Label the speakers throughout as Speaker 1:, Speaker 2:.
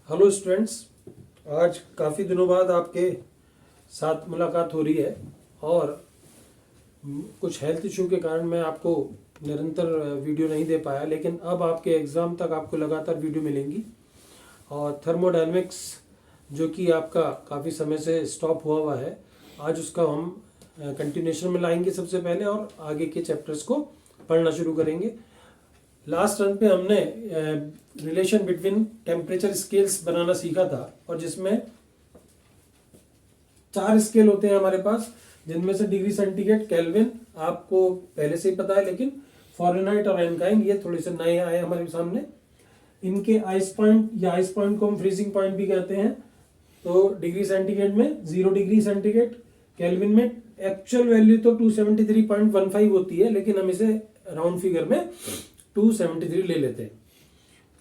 Speaker 1: Hello students, आज काफ़ी दिनों बाद आपके साथ मुलाकात हो रही है और कुछ हेल्थ इशू के कारण मैं आपको निरंतर वीडियो नहीं दे पाया, लेकिन अब आपके एग्ज़ाम तक आपको लगातार वीडियो मिलेंगी। और थर्मोडायनेमिक्स जो कि आपका काफ़ी समय से स्टॉप हुआ है, आज उसका हम कंटिन्यूशन में लाएंगे सबसे पहले और आगे के चैप्टर्स को पढ़ना शुरू करेंगे। लास्ट रन पे हमने रिलेशन बिटवीन टेम्परेचर स्केल्स बनाना सीखा था, और जिसमें 4 स्केल होते हैं हमारे पास, जिनमें से डिग्री सेंटीग्रेड, केल्विन आपको पहले से ही पता है, लेकिन फॉरेनहाइट और रैनकाइन ये थोड़े से नए आए हमारे सामने। इनके आइस पॉइंट या आइस पॉइंट को हम फ्रीजिंग पॉइंट भी कहते हैं। तो डिग्री सेंटीग्रेड में 0 डिग्री सेंटीग्रेड, केल्विन में एक्चुअल वैल्यू तो 273.15 होती है, लेकिन हम इसे राउंड फिगर में 273 ले लेते हैं।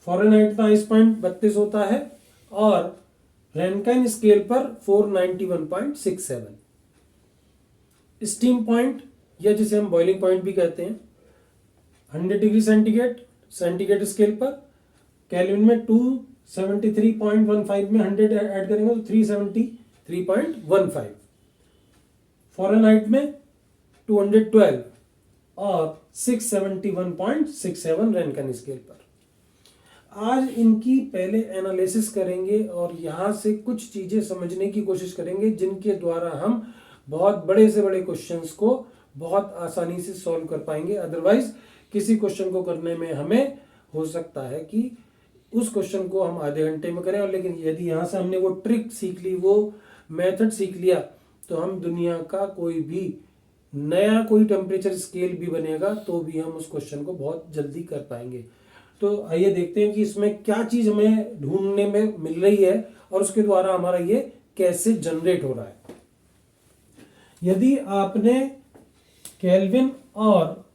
Speaker 1: फॉरेनहाइट का आइस पॉइंट 32 होता है और रैनकाइन स्केल पर 491.67। स्टीम पॉइंट या जिसे हम बॉइलिंग पॉइंट भी कहते हैं 100 डिग्री सेंटीग्रेड स्केल पर, केल्विन में 273.15 में 100 ऐड करेंगे तो 373.15। फॉरेनहाइट में 212 और 671.67 रैनकाइन स्केल पर। आज इनकी पहले एनालिसिस करेंगे और यहाँ से कुछ चीज़ें समझने की कोशिश करेंगे, जिनके द्वारा हम बहुत बड़े से बड़े क्वेश्चंस को बहुत आसानी से सॉल्व कर पाएंगे। अदरवाइज किसी क्वेश्चन को करने में हमें हो सकता है कि उस क्वेश्चन को हम आधे घंटे में करें, और लेकिन यदि यहाँ से हमने वो ट्रिक सीख ली, वो मेथड सीख लिया, तो हम दुनिया का कोई भी नया कोई टेम्परेचर स्केल भी बनेगा तो भी हम उस क्वेश्चन को बहुत जल्दी कर पाएंगे। तो आइए देखते हैं कि इसमें क्या चीज़ हमें ढूंढने में मिल रही है और उसके द्वारा हमारा ये कैसे जनरेट हो रहा है। यदि आपने केल्विन और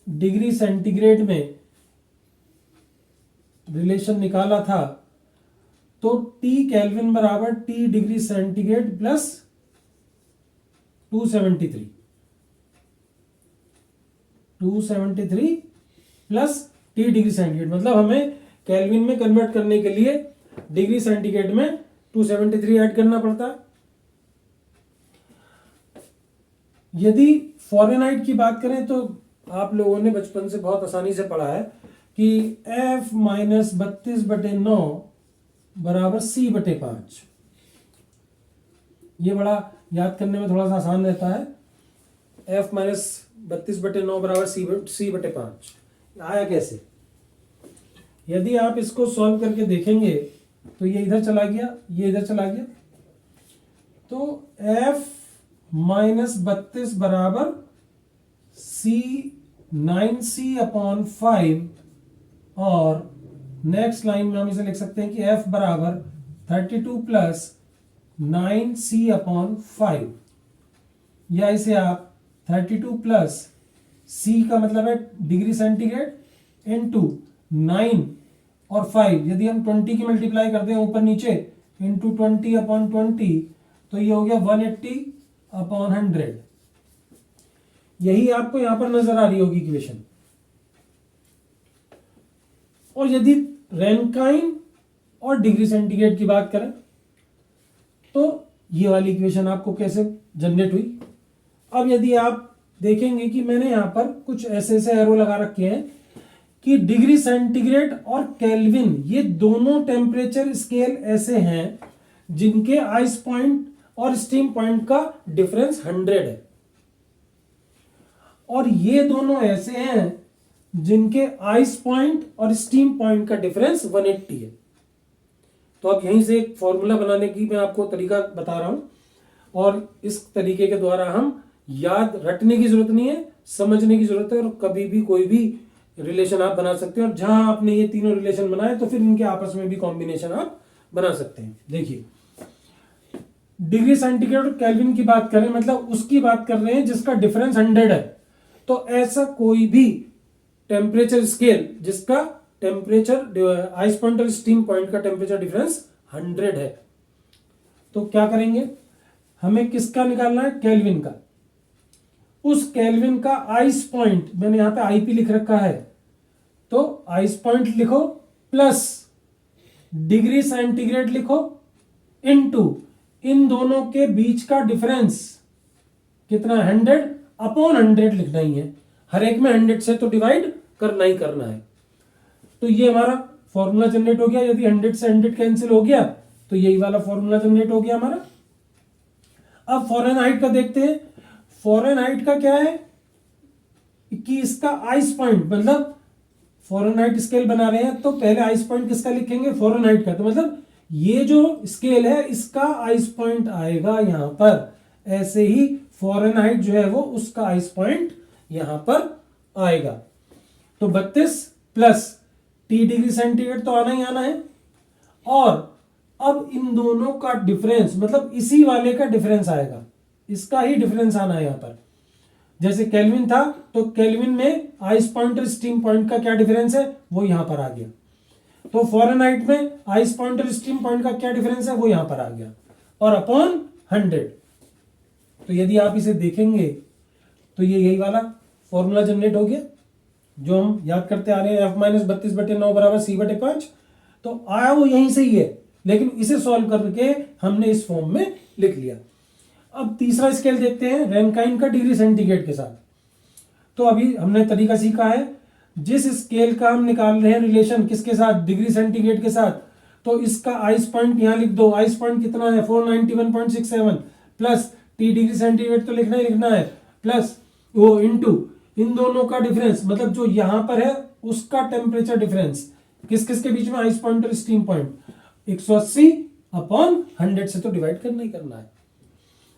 Speaker 1: डिग्री सेंटीग्रेड में रिलेशन निकाला था, तो T केल्विन बराबर T degree centigrade plus 273 plus T degree centigrade, मतलब हमें केल्विन में कन्वर्ट करने के लिए डिग्री सेंटीग्रेड में 273 ऐड करना पड़ता है। यदि फॉरेनहाइट की बात करें तो आप लोगों ने बचपन से बहुत आसानी से पढ़ा है कि F माइनस 32/9 बराबर C/5। ये बड़ा याद करने में थोड़ा सा आसान रहता है। F माइनस 32/9 बराबर C/5 आया कैसे? यदि आप इसको सॉल्व करके देखेंगे तो ये इधर चला गया, ये इधर चला गया, तो F माइनस 32 बराबर C/9C/5, और नेक्स्ट लाइन में हम इसे लिख सकते हैं कि F बराबर 32 प्लस 9C/5, या इसे आप 32 प्लस C का मतलब है डिग्री सेंटीग्रेड इंटू 9 और 5, यदि हम 20 की मल्टीप्लाई करते हैं ऊपर नीचे इंटू 20/20, तो ये हो गया 180/100। यही आपको यहां पर नजर आ रही होगी इक्वेशन। और यदि रैनकाइन और डिग्री सेंटीग्रेड की बात करें तो ये वाली इक्वेशन आपको कैसे जनरेट हुई। अब यदि आप देखेंगे कि मैंने यहां पर कुछ ऐसे ऐसे एरो लगा रखे हैं कि डिग्री सेंटीग्रेड और केल्विन ये दोनों टेम्परेचर स्केल ऐसे हैं जिनके आइस पॉइंट और स्टीम पॉइंट का डिफरेंस 100 है, और ये दोनों ऐसे हैं जिनके आइस पॉइंट और स्टीम पॉइंट का डिफरेंस 180 है। तो अब यहीं से एक फॉर्मूला बनाने की मैं आपको तरीका बता रहा हूं, और इस तरीके के द्वारा हम याद रटने की जरूरत नहीं है, समझने की जरूरत है, और कभी भी कोई भी रिलेशन आप बना सकते हैं। और जहां आपने ये तीनों रिलेशन बनाए तो फिर इनके आपस में भी कॉम्बिनेशन आप बना सकते हैं। देखिए, डिग्री सेंटीग्रेड और केल्विन की बात करें, मतलब उसकी बात कर रहे हैं जिसका डिफरेंस 100 है। तो ऐसा कोई भी टेम्परेचर स्केल जिसका टेम्परेचर आइस पॉइंट और स्टीम पॉइंट का टेम्परेचर डिफरेंस 100 है, तो क्या करेंगे, हमें किसका निकालना है, केल्विन का। उस केल्विन का आइस पॉइंट, मैंने यहां पे आईपी लिख रखा है, तो आइस पॉइंट लिखो प्लस डिग्री सेंटीग्रेड लिखो इनटू इन दोनों के बीच का डिफरेंस कितना, 100 अपॉन 100 लिखना ही है, हर एक में 100 से तो डिवाइड करना ही करना है। तो ये हमारा फॉर्मूला जनरेट हो गया। यदि 100 से 100 कैंसिल हो गया तो यही वाला फॉर्मूला जनरेट हो गया हमारा। अब फ़ारेनहाइट का देखते हैं। फ़ारेनहाइट का क्या है कि इसका आइस पॉइंट, मतलब फ़ारेनहाइट स्केल बना रहे हैं तो पहले आइस पॉइंट किसका लिखेंगे, फ़ारेनहाइट का। तो मतलब ये जो स्केल है इसका आइस पॉइंट आएगा यहां पर, ऐसे ही फ़ारेनहाइट जो है वो उसका आइस पॉइंट यहां पर आएगा। तो 32 प्लस T डिग्री सेंटीग्रेड तो आना ही आना है। और अब इन दोनों का डिफरेंस, मतलब इसी वाले का डिफरेंस आएगा, इसका ही डिफरेंस आना है यहां पर। जैसे केल्विन था तो केल्विन में आइस पॉइंट और स्टीम पॉइंट का क्या डिफरेंस है वो यहां पर आ गया। तो फ़ारेनहाइट में आइस पॉइंट और स्टीम पॉइंट का क्या डिफरेंस है वो यहां पर आ गया, और अपॉन 100। तो यदि आप इसे देखेंगे तो ये यही वाला फॉर्मूला जनरेट हो गया जो हम याद करते आ रहे हैं, F-32/9 बराबर C/5। तो आया वो यहीं से ही है, लेकिन इसे सॉल्व करके हमने इस फॉर्म में लिख लिया। अब तीसरा स्केल देखते हैं रैनकाइन का डिग्री सेंटीग्रेड के साथ। तो अभी हमने तरीका सीखा है, जिस स्केल का हम निकाल रहे हैं रिलेशन किसके साथ, डिग्री सेंटीग्रेड के साथ, तो इसका आइस पॉइंट यहां लिख दो। आइस पॉइंट कितना है 491.67 प्लस T डिग्री सेंटीग्रेड तो लिखना ही लिखना है, प्लस वो इनटू इन दोनों का डिफरेंस, मतलब जो यहां पर है उसका टेम्परेचर डिफरेंस किस किस के बीच में, आइस पॉइंट और स्टीम पॉइंट, 180 अपॉन 100 से तो डिवाइड करना ही करना है।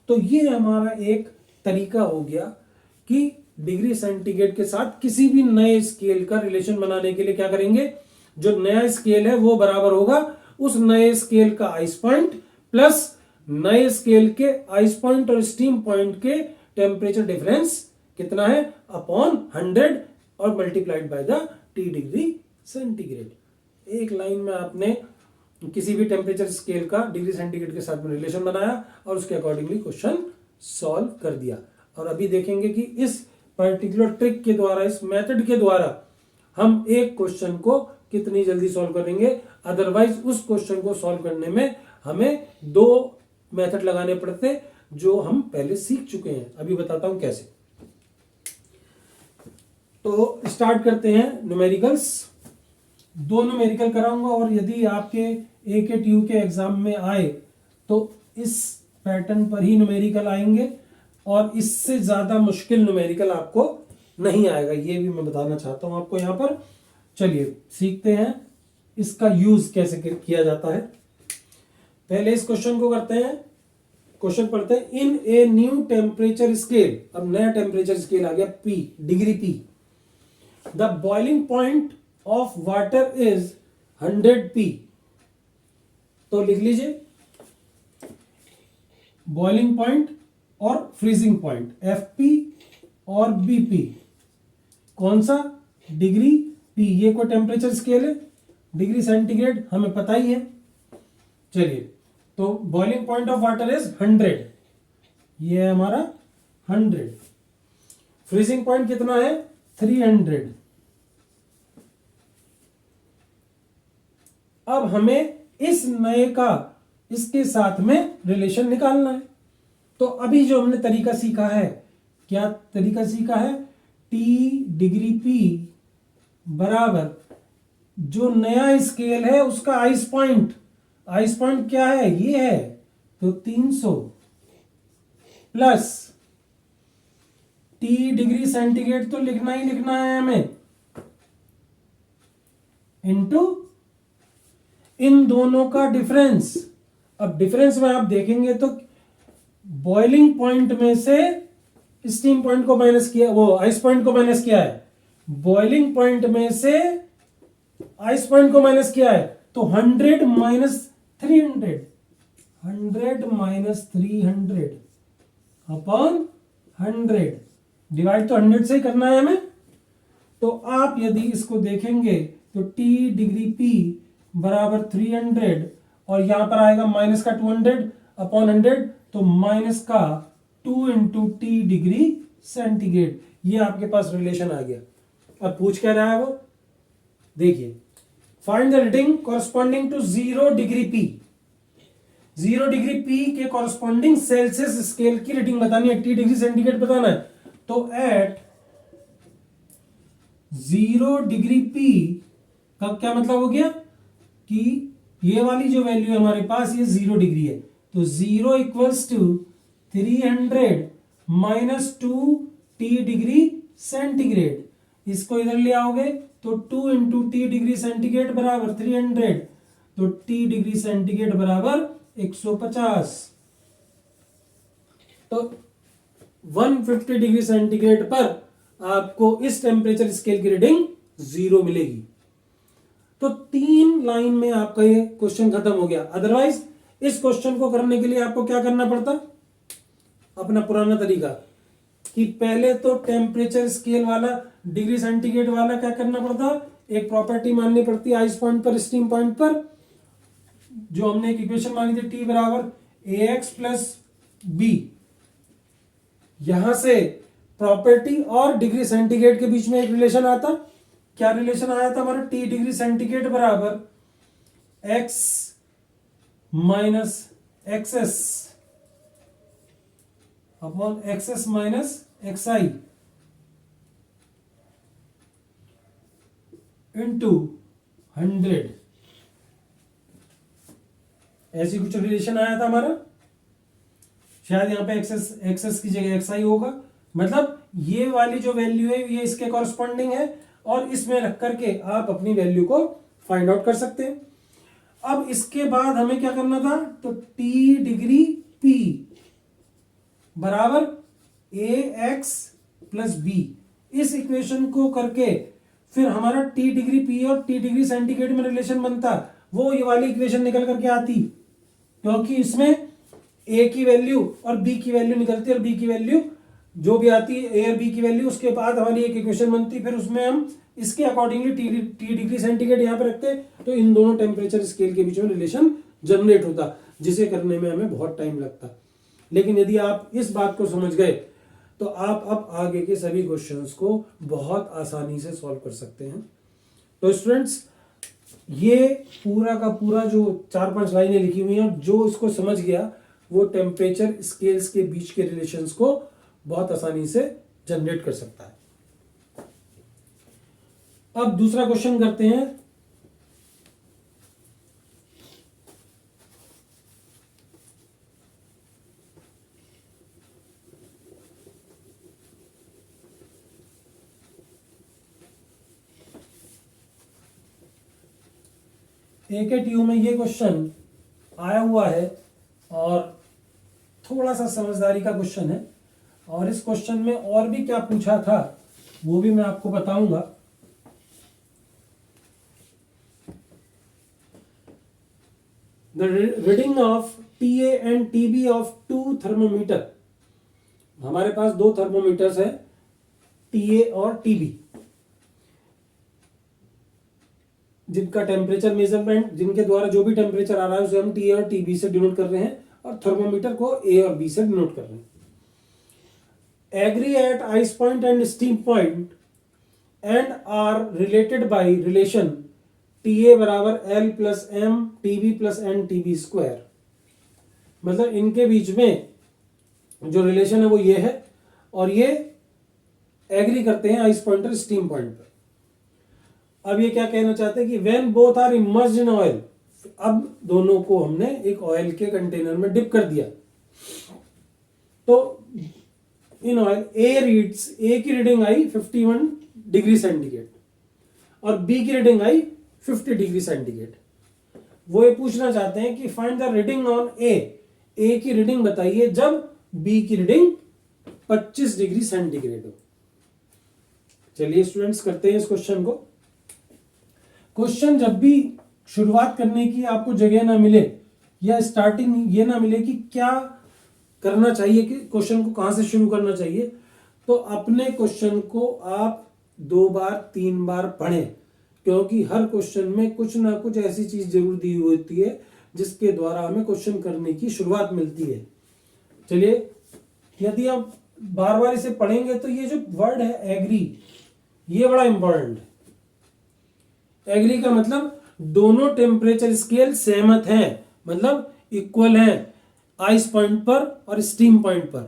Speaker 1: तो ये हमारा एक तरीका हो गया कि डिग्री सेंटीग्रेड के साथ किसी भी नए स्केल का रिलेशन बनाने के लिए क्या करेंगे, जो नया स्केल है वो बराबर होगा उस नए स्केल का आइस पॉइंट प्लस नए स्केल के आइस पॉइंट और स्टीम पॉइंट के टेम्परेचर डिफरेंस कितना है अपॉन 100 और multiplied by the T degree centigrade. एक लाइन में आपने किसी भी टेम्परेचर स्केल का डिग्री सेंटीग्रेड के साथ में रिलेशन बनाया और उसके अकॉर्डिंगली क्वेश्चन सॉल्व कर दिया। और अभी देखेंगे कि इस पर्टिकुलर ट्रिक के द्वारा, इस मेथड के द्वारा हम एक क्वेश्चन को कितनी जल्दी सॉल्व करेंगे। अदरवाइज उस क्वेश्चन को सॉल्व करने में हमें 2 मेथड लगाने पड़ते जो हम पहले सीख चुके हैं। अभी बताता हूं कैसे। तो स्टार्ट करते हैं न्यूमेरिकल्स। 2 न्यूमेरिकल कराऊंगा, और यदि आपके AKTU के एग्जाम में आए तो इस पैटर्न पर ही न्यूमेरिकल आएंगे, और इससे ज्यादा मुश्किल न्यूमेरिकल आपको नहीं आएगा, ये भी मैं बताना चाहता हूं आपको यहां पर। चलिए सीखते हैं इसका यूज कैसे किया जाता है। पहले इस क्वेश्चन को करते हैं, क्वेश्चन पढ़ते हैं। इन ए न्यू टेम्परेचर स्केल, अब नया टेम्परेचर स्केल आ गया P, degree P, the boiling point of water is 100 P। तो लिख लीजिए बॉइलिंग पॉइंट और फ्रीजिंग पॉइंट FP और BP, कौन सा, डिग्री P। ये कोई टेम्परेचर स्केल है, डिग्री सेंटीग्रेड हमें पता ही है। चलिए, तो boiling point of water is 100, ये है हमारा 100। फ्रीजिंग पॉइंट कितना है 300। अब हमें इस नए का इसके साथ में रिलेशन निकालना है। तो अभी जो हमने तरीका सीखा है, क्या तरीका सीखा है, T डिग्री P बराबर जो नया स्केल है उसका आइस पॉइंट, आइस पॉइंट क्या है, ये है, तो 300 प्लस T डिग्री सेंटीग्रेड तो लिखना ही लिखना है हमें, इनटू इन दोनों का डिफरेंस। अब डिफरेंस में आप देखेंगे तो बॉइलिंग पॉइंट में से स्टीम पॉइंट को माइनस किया, वो आइस पॉइंट को माइनस किया है, बॉइलिंग पॉइंट में से आइस पॉइंट को माइनस किया है, तो 100 माइनस 300, 100 माइनस 300 अपॉन 100, डिवाइड तो 100 से ही करना है हमें। तो आप यदि इसको देखेंगे तो T डिग्री P बराबर 300, और यहां पर आएगा माइनस का 200 अपॉन 100, तो माइनस का 2 इंटू T डिग्री सेंटीग्रेड। ये आपके पास रिलेशन आ गया। अब पूछ क्या रहा है वो, देखिए find the reading corresponding to 0 degree P। 0 degree P के कॉरस्पॉन्डिंग सेल्सियस स्केल की रीडिंग बतानी है, T डिग्री सेंटीग्रेड बताना है। तो एट 0 डिग्री P का क्या मतलब हो गया कि ये वाली जो वैल्यू है हमारे पास ये 0 डिग्री है, तो 0 इक्वल्स टू 300 माइनस 2T डिग्री सेंटीग्रेड। इसको इधर ले आओगे तो 2 इंटू T डिग्री सेंटीग्रेड बराबर 300, तो T डिग्री सेंटीग्रेड बराबर 150। तो 150 डिग्री सेंटीग्रेड पर आपको इस टेम्परेचर स्केल की रीडिंग 0 मिलेगी। तो 3 लाइन में आपका ये क्वेश्चन खत्म हो गया। अदरवाइज इस क्वेश्चन को करने के लिए आपको क्या करना पड़ता, अपना पुराना तरीका कि पहले तो टेम्परेचर स्केल वाला डिग्री सेंटीग्रेड वाला क्या करना पड़ता, एक प्रॉपर्टी माननी पड़ती है आइस पॉइंट पर, स्टीम पॉइंट पर, जो हमने एक इक्वेशन मानी थी T बराबर AX प्लस B। यहां से प्रॉपर्टी और डिग्री सेंटीग्रेड के बीच में एक रिलेशन आता। क्या रिलेशन आया था हमारा, T डिग्री सेंटीग्रेड बराबर X minus XS upon XS minus XI into 100। ऐसी कुछ रिलेशन आया था हमारा, शायद यहां पे एक्सएस की जगह XI होगा। मतलब ये वाली जो वैल्यू है ये इसके कॉरस्पॉन्डिंग है और इसमें रख करके आप अपनी वैल्यू को फाइंड आउट कर सकते हैं। अब इसके बाद हमें क्या करना था, तो T डिग्री P बराबर AX प्लस B, इस इक्वेशन को करके फिर हमारा T डिग्री P और T डिग्री सेंटीग्रेड में रिलेशन बनता, वो ये वाली इक्वेशन निकल करके आती, क्योंकि इसमें A की वैल्यू और B की वैल्यू निकलती है और B की वैल्यू जो भी आती है A और B की वैल्यू, उसके बाद हमारी एक इक्वेशन बनती, फिर उसमें हम इसके अकॉर्डिंगली T डिग्री सेंटीग्रेड यहाँ पे रखते, तो इन दोनों टेम्परेचर स्केल के बीच में रिलेशन जनरेट होता, जिसे करने में हमें बहुत टाइम लगता। लेकिन यदि आप इस बात को समझ गए तो आप अब आगे के सभी क्वेश्चंस को बहुत आसानी से सॉल्व कर सकते हैं। तो स्टूडेंट्स, ये पूरा का पूरा जो 4-5 लाइनें लिखी हुई हैं, जो इसको समझ गया वो टेम्परेचर स्केल्स के बीच के रिलेशंस को बहुत आसानी से जनरेट कर सकता है। अब दूसरा क्वेश्चन करते हैं। AKTU में ये क्वेश्चन आया हुआ है और थोड़ा सा समझदारी का क्वेश्चन है, और इस क्वेश्चन में और भी क्या पूछा था वो भी मैं आपको बताऊंगा। The reading of TA and TB of 2 thermometer. हमारे पास 2 थर्मोमीटर्स है, TA और TB, जिनका टेम्परेचर मेजरमेंट, जिनके द्वारा जो भी टेम्परेचर आ रहा है उसे हम TA और TB से डिनोट कर रहे हैं और थर्मोमीटर को A और B से डिनोट कर रहे हैं। Agree at ice point and steam point and are related by relation TA बराबर L plus M TB plus N TB square. मतलब इनके बीच में जो रिलेशन है वो ये है, और ये एग्री करते हैं आइस पॉइंट और स्टीम पॉइंट पर। अब ये क्या कहना चाहते हैं कि when both are immersed in oil, अब दोनों को हमने एक ऑयल के कंटेनर में डिप कर दिया, तो इन ऑयल A की रीडिंग आई 51 डिग्री सेंटीग्रेड और B की रीडिंग आई 50 डिग्री सेंटीग्रेड। वो ये पूछना चाहते हैं कि find the reading on A की रीडिंग बताइए जब B की रीडिंग 25 डिग्री सेंटीग्रेड हो। चलिए स्टूडेंट्स, करते हैं इस क्वेश्चन को। क्वेश्चन जब भी शुरुआत करने की आपको जगह ना मिले या स्टार्टिंग ये ना मिले कि क्या करना चाहिए, कि क्वेश्चन को कहां से शुरू करना चाहिए, तो अपने क्वेश्चन को आप 2 बार 3 बार पढ़ें, क्योंकि हर क्वेश्चन में कुछ ना कुछ ऐसी चीज जरूर दी होती है जिसके द्वारा हमें क्वेश्चन करने की शुरुआत मिलती है। चलिए, यदि आप बार बार इसे पढ़ेंगे तो ये जो वर्ड है एग्री, ये बड़ा इंपॉर्टेंट है। एग्री का मतलब दोनों टेम्परेचर स्केल सहमत हैं, मतलब इक्वल हैं आइस पॉइंट पर और स्टीम पॉइंट पर।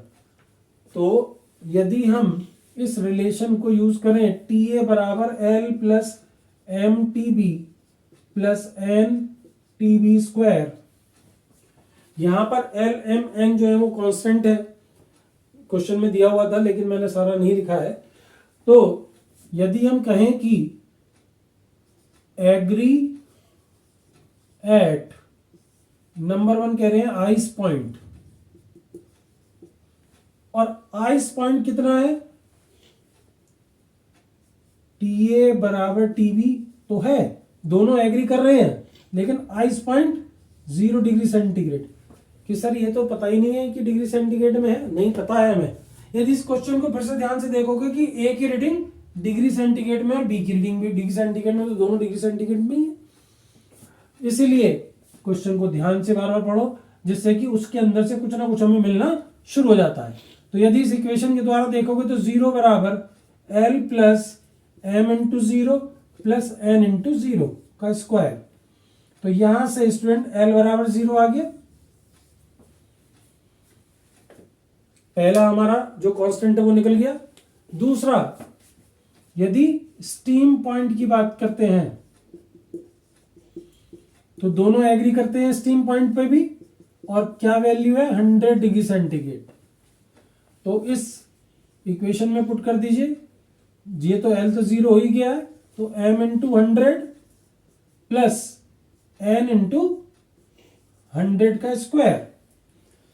Speaker 1: तो यदि हम इस रिलेशन को यूज करें, टी ए बराबर L plus M T B plus N T B square, यहां पर एल एम एन जो है वो कांस्टेंट है, क्वेश्चन में दिया हुआ था लेकिन मैंने सारा नहीं लिखा है। तो यदि हम कहें कि एग्री एट नंबर 1 कह रहे हैं आइस पॉइंट, और आइस पॉइंट कितना है, टी ए बराबर टी बी तो है, दोनों एग्री कर रहे हैं, लेकिन आइस पॉइंट 0 डिग्री सेंटीग्रेड। कि सर ये तो पता ही नहीं है कि डिग्री सेंटीग्रेड में है, नहीं पता है हमें। यदि इस क्वेश्चन को फिर से ध्यान से देखोगे कि ए की रीडिंग डिग्री सेंटीग्रेड में और बी की रीडिंग भी डिग्री सेंटीग्रेड में, तो दोनों डिग्री सेंटीग्रेड में ही है। इसीलिए क्वेश्चन को ध्यान से बार बार पढ़ो, जिससे कि उसके अंदर से कुछ ना कुछ हमें मिलना शुरू हो जाता है। तो यदि इस इक्वेशन के द्वारा देखोगे तो 0 बराबर L plus M into 0 plus N into 0 का स्क्वायर। तो यहां से स्टूडेंट एल बराबर 0 आ गया, पहला हमारा जो कांस्टेंट है वो निकल गया। दूसरा, यदि स्टीम पॉइंट की बात करते हैं तो दोनों एग्री करते हैं स्टीम पॉइंट पे भी, और क्या वैल्यू है 100 डिग्री सेंटीग्रेड। तो इस इक्वेशन में पुट कर दीजिए, ये तो एल तो 0 हो ही गया है, तो M into 100 plus N into 100 का स्क्वायर।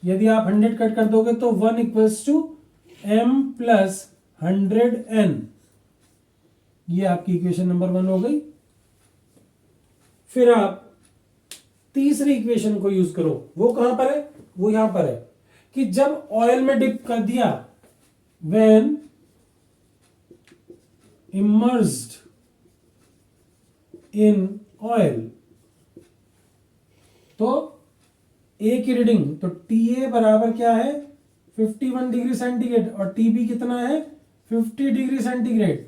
Speaker 1: यदि आप 100 कट कर दोगे तो 1 equals to M plus 100 N, ये आपकी इक्वेशन नंबर 1 हो गई। फिर आप तीसरी इक्वेशन को यूज करो, वो कहां पर है, वो यहां पर है कि जब ऑयल में डिप कर दिया, व्हेन इमर्स्ड इन ऑयल, तो ए की रीडिंग, तो टी ए बराबर क्या है 51 डिग्री सेंटीग्रेड और टी बी कितना है 50 डिग्री सेंटीग्रेड।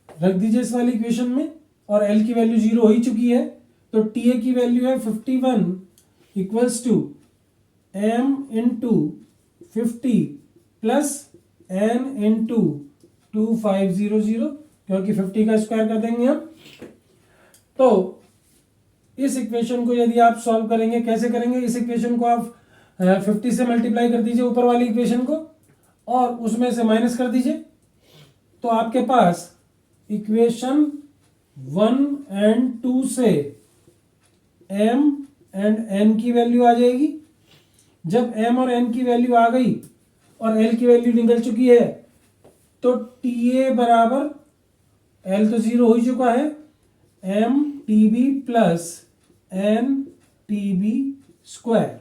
Speaker 1: रख दीजिए इस वाली इक्वेशन में, और एल की वैल्यू 0 हो ही चुकी है, तो टी ए की वैल्यू है 51 equals to M into 50 plus N into 2500, क्योंकि 50 का स्क्वायर कर देंगे हम। तो इस इक्वेशन को यदि आप सॉल्व करेंगे, कैसे करेंगे, इस इक्वेशन को आप 50 से मल्टीप्लाई कर दीजिए ऊपर वाली इक्वेशन को, और उसमें से माइनस कर दीजिए, तो आपके पास इक्वेशन 1 एंड 2 से m एंड n की वैल्यू आ जाएगी। जब m और n की वैल्यू आ गई और l की वैल्यू निकल चुकी है, तो टी ए बराबर, l तो 0 हो ही चुका है, m T B plus N T B square.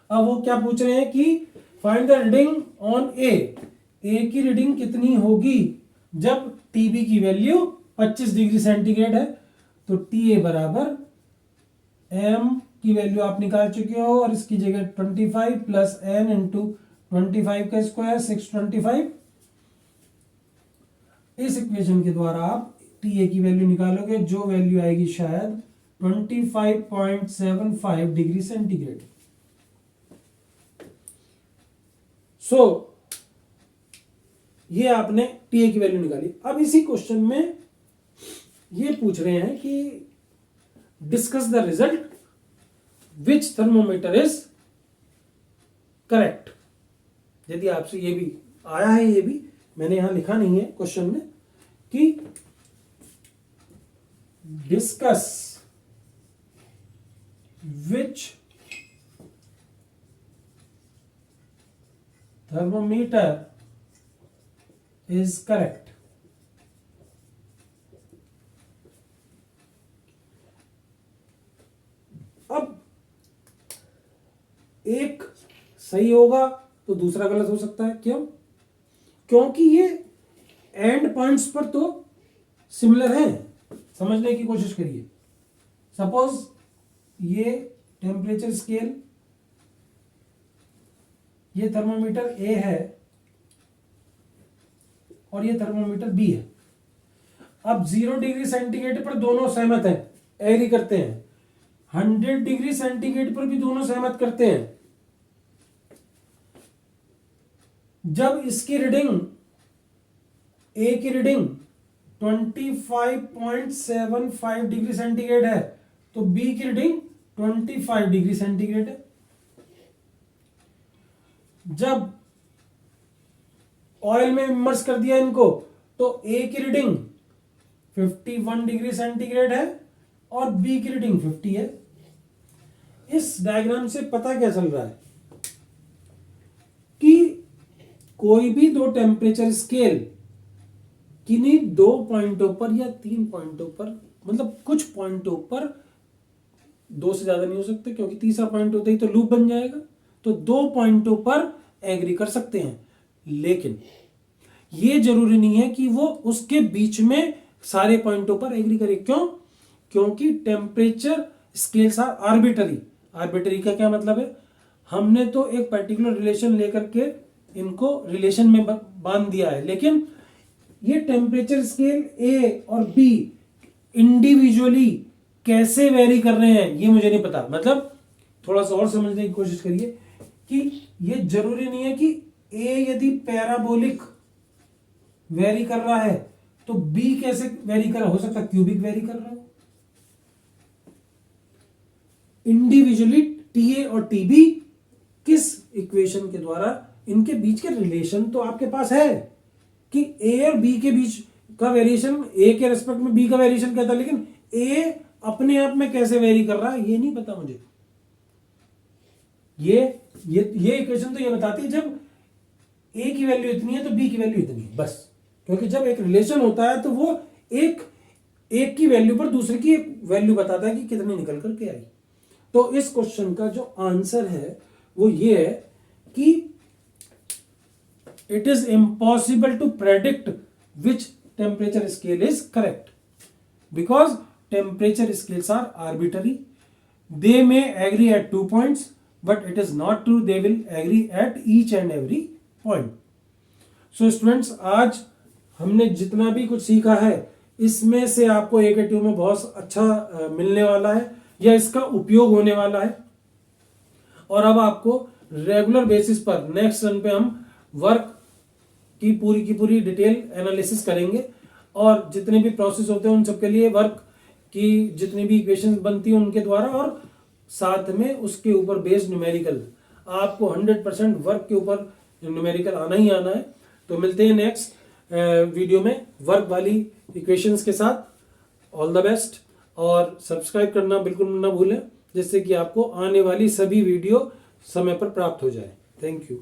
Speaker 1: अब वो क्या पूछ रहे हैं कि find the reading on A, की रीडिंग कितनी होगी जब टीबी की वैल्यू 25 डिग्री सेंटीग्रेड है। तो टी ए बराबर एम की वैल्यू आप निकाल चुके हो, और इसकी जगह 25 प्लस एन इंटू 25 का स्क्वायर 625। इस इक्वेशन के द्वारा आप टी ए की वैल्यू निकालोगे, जो वैल्यू आएगी शायद 25.75 डिग्री सेंटीग्रेड। सो ये आपने टी ए की वैल्यू निकाली। अब इसी क्वेश्चन में ये पूछ रहे हैं कि discuss the result which thermometer is correct. यदि आपसे ये भी आया है, ये भी मैंने यहां लिखा नहीं है क्वेश्चन में, कि discuss which thermometer is correct. अब एक सही होगा तो दूसरा गलत हो सकता है। क्यों? क्योंकि ये एंड पॉइंट्स पर तो सिमिलर है। समझने की कोशिश करिए। सपोज ये टेम्परेचर स्केल, ये थर्मोमीटर ए है और ये थर्मोमीटर बी है। अब 0 डिग्री सेंटीग्रेड पर दोनों सहमत हैं, एग्री करते हैं। 100 डिग्री सेंटीग्रेड पर भी दोनों सहमत करते हैं। जब इसकी रीडिंग, ए की रीडिंग 25.75 डिग्री सेंटीग्रेड है तो बी की रीडिंग 25 डिग्री सेंटीग्रेड है। जब ऑयल में इमर्स कर दिया इनको तो ए की रीडिंग 51 डिग्री सेंटीग्रेड है और बी की रीडिंग 50 है। इस डायग्राम से पता क्या चल रहा है कि कोई भी दो टेम्परेचर स्केल किन्हीं 2 पॉइंटों पर या 3 पॉइंटों पर, मतलब कुछ पॉइंटों पर, 2 से ज्यादा नहीं हो सकते क्योंकि तीसरा पॉइंट होता ही तो लूप बन जाएगा, तो 2 पॉइंटों पर एग्री कर सकते हैं। लेकिन ये जरूरी नहीं है कि वो उसके बीच में सारे पॉइंटों पर एग्री करे। क्यों? क्योंकि temperature scales are arbitrary. Arbitrary का क्या मतलब है? हमने तो एक पर्टिकुलर रिलेशन लेकर के इनको रिलेशन में बांध दिया है, लेकिन ये टेम्परेचर स्केल ए और बी इंडिविजुअली कैसे वेरी कर रहे हैं ये मुझे नहीं पता। मतलब थोड़ा सा और समझने की कोशिश करिए कि ये जरूरी नहीं है कि ए यदि पैराबोलिक वेरी कर रहा है तो बी कैसे वेरी कर रहा, हो सकता है क्यूबिक वेरी कर रहा हो। इंडिविजुअली टीए और टीबी किस इक्वेशन के द्वारा, इनके बीच के रिलेशन तो आपके पास है कि ए और बी के बीच का वेरिएशन, ए के रेस्पेक्ट में बी का वेरिएशन क्या था, लेकिन ए अपने आप में कैसे वेरी कर रहा है ये नहीं पता मुझे। ये इक्वेशन तो ये बताती है जब ए की वैल्यू इतनी है तो बी की वैल्यू इतनी है, बस। क्योंकि जब एक रिलेशन होता है तो वो एक की वैल्यू पर दूसरे की वैल्यू बताता है कि कितनी निकल करके आई। तो इस क्वेश्चन का जो आंसर है वो ये है कि it is impossible to predict which temperature scale is correct because temperature scales are arbitrary. They may agree at 2 points but it is not true they will agree at each and every point. So students, आज हमने जितना भी कुछ सीखा है इसमें से आपको AK2 में बहुत अच्छा मिलने वाला है या इसका उपयोग होने वाला है। और अब आपको रेगुलर बेसिस पर नेक्स्ट रन पे हम वर्क की पूरी डिटेल एनालिसिस करेंगे और जितने भी प्रोसेस होते हैं उन सबके लिए वर्क की जितनी भी इक्वेशंस बनती हैं उनके द्वारा, और साथ में उसके ऊपर बेस्ड न्यूमेरिकल। आपको 100% वर्क के ऊपर न्यूमेरिकल आना ही आना है। तो मिलते हैं नेक्स्ट वीडियो में वर्क वाली इक्वेशंस के साथ। ऑल द बेस्ट, और सब्सक्राइब करना बिल्कुल ना भूलें जिससे कि आपको आने वाली सभी वीडियो समय पर प्राप्त हो जाए। Thank you.